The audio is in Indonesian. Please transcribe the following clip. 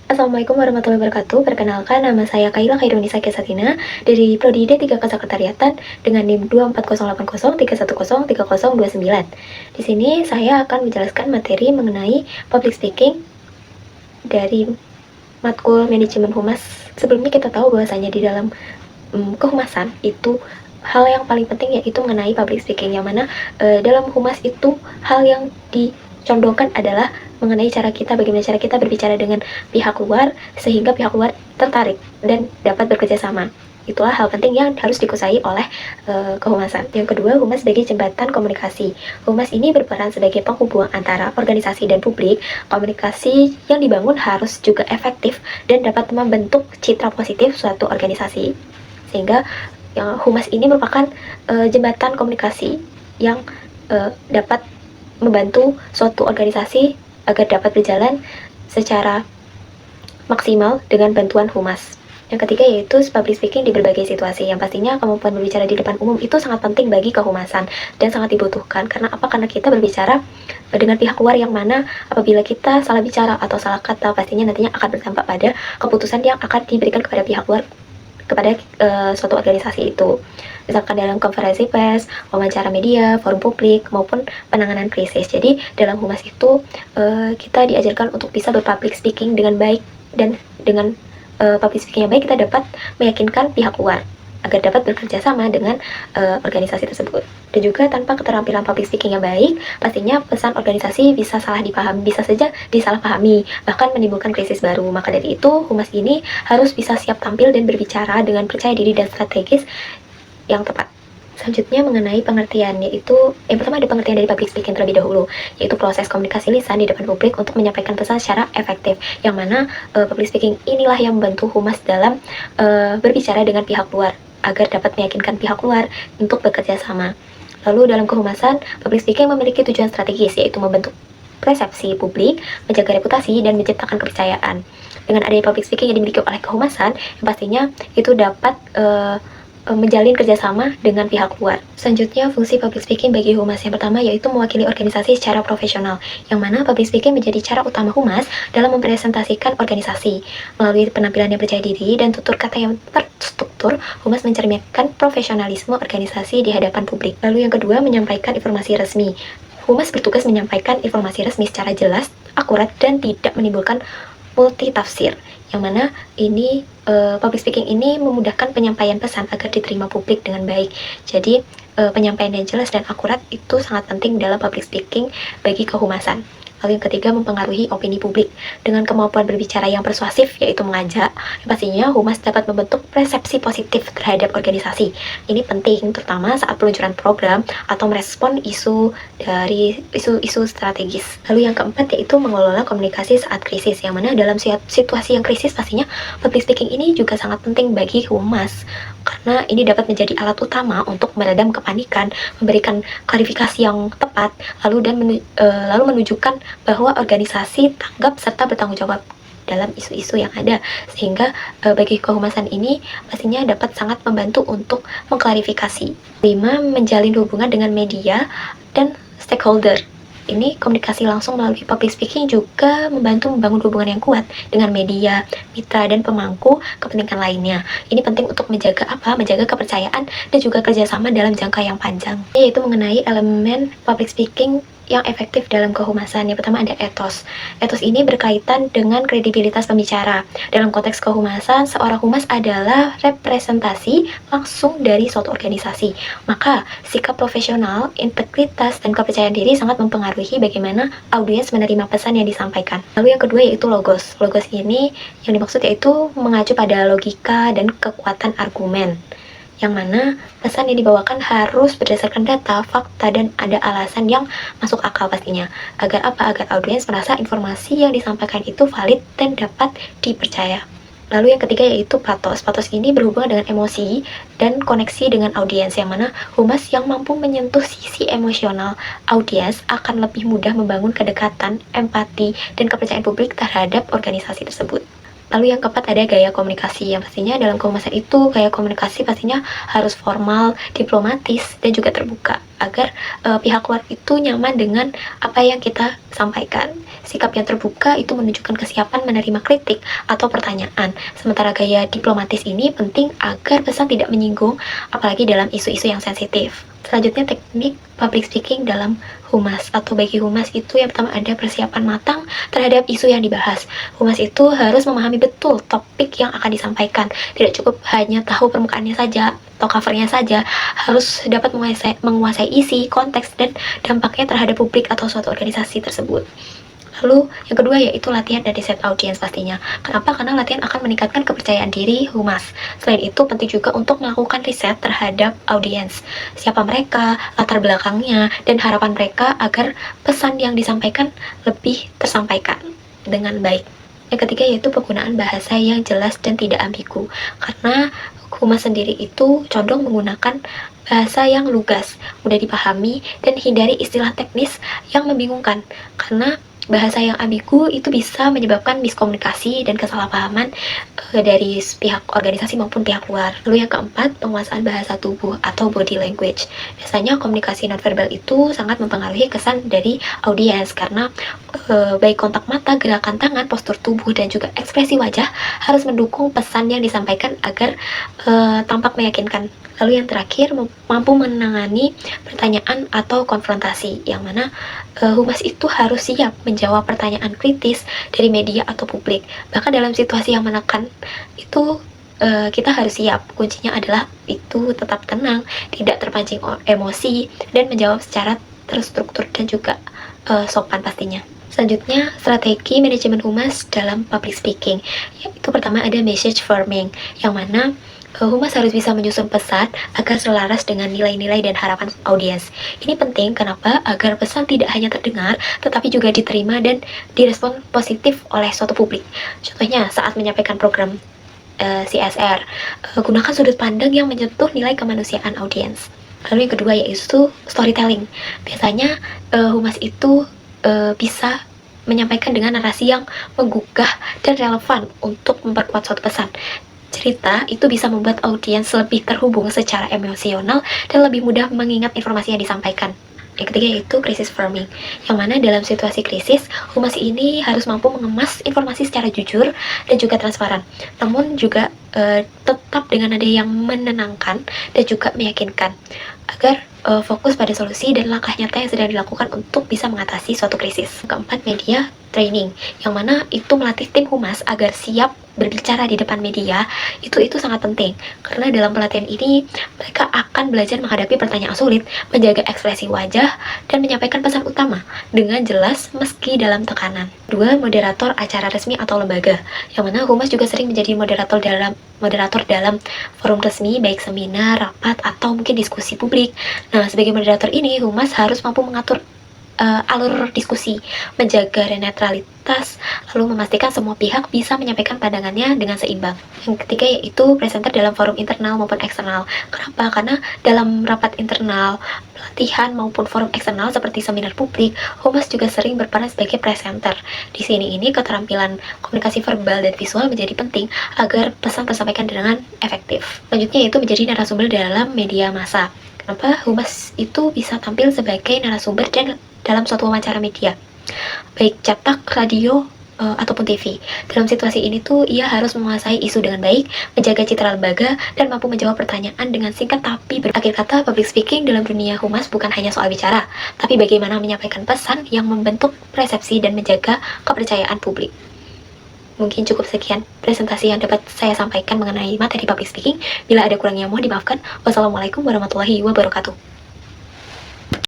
Assalamualaikum warahmatullahi wabarakatuh. Perkenalkan, nama saya Kaila Khairunisa Kesatina dari Prodi D3 Kesekretariatan dengan NIM 2408031030029. Di sini saya akan menjelaskan materi mengenai public speaking dari matkul manajemen humas. Sebelumnya kita tahu bahwasanya di dalam kehumasan itu hal yang paling penting yaitu mengenai public speaking, yang mana dalam humas itu hal yang dicondongkan adalah mengenai bagaimana cara kita berbicara dengan pihak luar sehingga pihak luar tertarik dan dapat bekerja sama. Itulah hal penting yang harus dikuasai oleh kehumasan. Yang kedua, humas sebagai jembatan komunikasi. Humas ini berperan sebagai penghubung antara organisasi dan publik. Komunikasi yang dibangun harus juga efektif dan dapat membentuk citra positif suatu organisasi. Sehingga humas ini merupakan jembatan komunikasi yang dapat membantu suatu organisasi agar dapat berjalan secara maksimal dengan bantuan humas. Yang ketiga yaitu public speaking di berbagai situasi. Yang pastinya kemampuan berbicara di depan umum itu sangat penting bagi kehumasan dan sangat dibutuhkan. Karena apa? Karena kita berbicara dengan pihak luar yang mana apabila kita salah bicara atau salah kata, pastinya nantinya akan berdampak pada keputusan yang akan diberikan kepada pihak luar kepada suatu organisasi itu. Misalkan dalam konferensi pers, wawancara media, forum publik, maupun penanganan krisis. Jadi dalam humas itu kita diajarkan untuk bisa berpublic speaking dengan baik, dan dengan public speaking yang baik kita dapat meyakinkan pihak luar agar dapat bekerja sama dengan organisasi tersebut. Dan juga tanpa keterampilan public speaking yang baik, pastinya pesan organisasi bisa salah dipahami, bisa saja disalahpahami, bahkan menimbulkan krisis baru. Maka dari itu, humas ini harus bisa siap tampil dan berbicara dengan percaya diri dan strategis yang tepat. Selanjutnya mengenai pengertian, yaitu yang pertama ada pengertian dari public speaking terlebih dahulu, yaitu proses komunikasi lisan di depan publik untuk menyampaikan pesan secara efektif, yang mana public speaking inilah yang membantu humas dalam berbicara dengan pihak luar agar dapat meyakinkan pihak luar untuk bekerja sama. Lalu dalam kehumasan, public speaking memiliki tujuan strategis, yaitu membentuk persepsi publik, menjaga reputasi, dan menciptakan kepercayaan. Dengan adanya public speaking yang dimiliki oleh kehumasan, yang pastinya itu dapat menjalin kerjasama dengan pihak luar. Selanjutnya, fungsi public speaking bagi humas yang pertama yaitu mewakili organisasi secara profesional, yang mana public speaking menjadi cara utama humas dalam mempresentasikan organisasi. Melalui penampilan yang percaya diri dan tutur kata yang terstruktur, humas mencerminkan profesionalisme organisasi di hadapan publik. Lalu yang kedua, menyampaikan informasi resmi. Humas bertugas menyampaikan informasi resmi secara jelas, akurat, dan tidak menimbulkan multitafsir, yang mana ini public speaking ini memudahkan penyampaian pesan agar diterima publik dengan baik. Jadi penyampaian yang jelas dan akurat itu sangat penting dalam public speaking bagi kehumasan. Lalu yang ketiga, mempengaruhi opini publik. Dengan kemampuan berbicara yang persuasif, yaitu mengajak, pastinya humas dapat membentuk persepsi positif terhadap organisasi. Ini penting terutama saat peluncuran program atau merespon isu strategis. Lalu yang keempat yaitu mengelola komunikasi saat krisis, yang mana dalam situasi yang krisis pastinya public speaking ini juga sangat penting bagi humas, karena ini dapat menjadi alat utama untuk meredam kepanikan, memberikan klarifikasi yang tepat, lalu menunjukkan bahwa organisasi tanggap serta bertanggung jawab dalam isu-isu yang ada, sehingga bagi kehumasan ini pastinya dapat sangat membantu untuk mengklarifikasi. 5. Menjalin hubungan dengan media dan stakeholder. Ini komunikasi langsung melalui public speaking juga membantu membangun hubungan yang kuat dengan media, mitra, dan pemangku kepentingan lainnya. Ini penting untuk menjaga kepercayaan dan juga kerjasama dalam jangka yang panjang. Yaitu mengenai elemen public speaking yang efektif dalam kehumasan. Yang pertama ada etos. Etos ini berkaitan dengan kredibilitas pembicara. Dalam konteks kehumasan, seorang humas adalah representasi langsung dari suatu organisasi. Maka, sikap profesional, integritas, dan kepercayaan diri sangat mempengaruhi bagaimana audiens menerima pesan yang disampaikan. Lalu yang kedua yaitu logos. Logos ini yang dimaksud yaitu mengacu pada logika dan kekuatan argumen, yang mana pesan yang dibawakan harus berdasarkan data, fakta, dan ada alasan yang masuk akal pastinya. Agar apa? Agar audiens merasa informasi yang disampaikan itu valid dan dapat dipercaya. Lalu yang ketiga yaitu pathos. Pathos ini berhubungan dengan emosi dan koneksi dengan audiens, yang mana humas yang mampu menyentuh sisi emosional audiens akan lebih mudah membangun kedekatan, empati, dan kepercayaan publik terhadap organisasi tersebut. Lalu yang keempat ada gaya komunikasi, yang pastinya dalam kehumasan itu gaya komunikasi pastinya harus formal, diplomatis, dan juga terbuka agar pihak luar itu nyaman dengan apa yang kita sampaikan. Sikap yang terbuka itu menunjukkan kesiapan menerima kritik atau pertanyaan. Sementara gaya diplomatis ini penting agar pesan tidak menyinggung, apalagi dalam isu-isu yang sensitif. Selanjutnya teknik public speaking dalam humas atau bagi humas itu yang pertama ada persiapan matang terhadap isu yang dibahas. Humas itu harus memahami betul topik yang akan disampaikan. Tidak cukup hanya tahu permukaannya saja atau covernya saja, harus dapat menguasai isi, konteks, dan dampaknya terhadap publik atau suatu organisasi tersebut. Lalu yang kedua yaitu latihan dan riset audiens pastinya. Kenapa? Karena latihan akan meningkatkan kepercayaan diri humas. Selain itu penting juga untuk melakukan riset terhadap audiens. Siapa mereka, latar belakangnya, dan harapan mereka agar pesan yang disampaikan lebih tersampaikan dengan baik. Yang ketiga yaitu penggunaan bahasa yang jelas dan tidak ambigu. Karena humas sendiri itu condong menggunakan bahasa yang lugas, mudah dipahami, dan hindari istilah teknis yang membingungkan. Karena bahasa yang ambigu itu bisa menyebabkan miskomunikasi dan kesalahpahaman dari pihak organisasi maupun pihak luar. Lalu yang keempat, penguasaan bahasa tubuh atau body language. Biasanya komunikasi nonverbal itu sangat mempengaruhi kesan dari audiens karena baik kontak mata, gerakan tangan, postur tubuh, dan juga ekspresi wajah harus mendukung pesan yang disampaikan agar tampak meyakinkan. Lalu yang terakhir, mampu menangani pertanyaan atau konfrontasi, yang mana humas itu harus siap menjawab pertanyaan kritis dari media atau publik. Bahkan dalam situasi yang menekan itu kita harus siap. Kuncinya adalah itu tetap tenang, tidak terpancing emosi, dan menjawab secara terstruktur dan juga sopan pastinya. Selanjutnya, strategi manajemen humas dalam public speaking. Yaitu pertama ada message forming, yang mana humas harus bisa menyusun pesan agar selaras dengan nilai-nilai dan harapan audiens. Ini penting, kenapa? Agar pesan tidak hanya terdengar, tetapi juga diterima dan direspon positif oleh suatu publik. Contohnya, saat menyampaikan program CSR, gunakan sudut pandang yang menyentuh nilai kemanusiaan audiens. Lalu yang kedua yaitu storytelling. Biasanya humas itu bisa menyampaikan dengan narasi yang menggugah dan relevan untuk memperkuat suatu pesan. Cerita itu bisa membuat audiens lebih terhubung secara emosional dan lebih mudah mengingat informasi yang disampaikan. Yang ketiga yaitu crisis framing, yang mana dalam situasi krisis, humas ini harus mampu mengemas informasi secara jujur dan juga transparan, namun juga tetap dengan nada yang menenangkan dan juga meyakinkan, agar fokus pada solusi dan langkah nyata yang sedang dilakukan untuk bisa mengatasi suatu krisis. Keempat, media training, yang mana itu melatih tim humas agar siap berbicara di depan media. Itu sangat penting, karena dalam pelatihan ini mereka akan belajar menghadapi pertanyaan sulit, menjaga ekspresi wajah, dan menyampaikan pesan utama dengan jelas meski dalam tekanan. Dua, moderator acara resmi atau lembaga, yang mana humas juga sering menjadi moderator dalam forum resmi, baik seminar, rapat, atau mungkin diskusi publik. Nah, sebagai moderator ini, humas harus mampu mengatur alur diskusi, menjaga netralitas, lalu memastikan semua pihak bisa menyampaikan pandangannya dengan seimbang. Yang ketiga yaitu presenter dalam forum internal maupun eksternal. Kenapa? Karena dalam rapat internal, pelatihan maupun forum eksternal seperti seminar publik, humas juga sering berperan sebagai presenter. Di sini keterampilan komunikasi verbal dan visual menjadi penting agar pesan tersampaikan dengan efektif. Selanjutnya itu menjadi narasumber dalam media massa. Kenapa humas itu bisa tampil sebagai narasumber dan dalam suatu wawancara media, baik cetak, radio, ataupun TV. Dalam situasi ini ia harus menguasai isu dengan baik, menjaga citra lembaga, dan mampu menjawab pertanyaan dengan singkat tapi berakhir kata. Public speaking dalam dunia humas bukan hanya soal bicara, tapi bagaimana menyampaikan pesan yang membentuk persepsi dan menjaga kepercayaan publik. Mungkin cukup sekian presentasi yang dapat saya sampaikan mengenai materi public speaking. Bila ada kurangnya mohon dimaafkan. Wassalamualaikum warahmatullahi wabarakatuh.